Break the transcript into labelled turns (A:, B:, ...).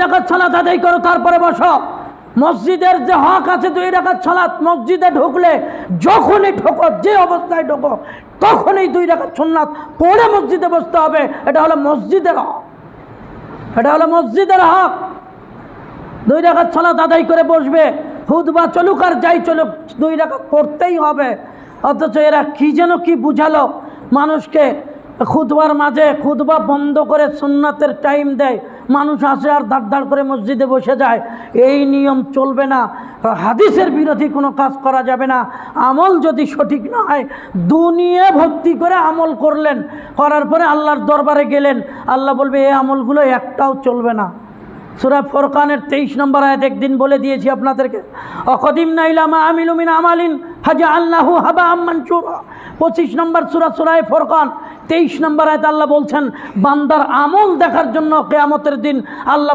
A: রাকাত সালাত আদায় করো, তারপরে বসো। মসজিদের যে হক আছে 2 রাকাত সালাত, মসজিদে ঢুকলে যখনই ঢোকো, যে অবস্থায় ঢোকো, তখনই 2 রাকাত সুন্নাত পড়ে মসজিদে বসতে হবে। এটা হলো মসজিদের হক, এটা হলো মসজিদের হক। 2 রাকাত সালাত আদায় করে বসবে, খুতবা চলুক আর যাই চলুক, 2 রাকাত পড়তেই হবে। অথচ এরা কি যেন কি বুঝালো মানুষকে, খুতবার মাঝে খুতবা বন্ধ করে সুন্নাতের টাইম দেয়, মানুষ আসে আর দাঁড় দাঁড় করে মসজিদে বসে যায়। এই নিয়ম চলবে না, হাদিসের বিরোধী কোনো কাজ করা যাবে না। আমল যদি সঠিক না হয়, দুনিয়া ভর্তি করে আমল করলেন, করার পরে আল্লাহর দরবারে গেলেন, আল্লাহ বলবে এই আমলগুলো একটাও চলবে না। সূরা ফুরকানের 23 নম্বর আয়াত একদিন বলে দিয়েছি আপনাদেরকে, অকদিমনা ইলা মা আমিলু মিন আমালিন ফাজআলনাহু হাবাআম মানসুরা। 25 নম্বর সূরা, সূরা ফুরকান 23 নম্বর আয়াত আল্লাহ বলছেন, বান্দার আমল দেখার জন্য কিয়ামতের দিন আল্লাহ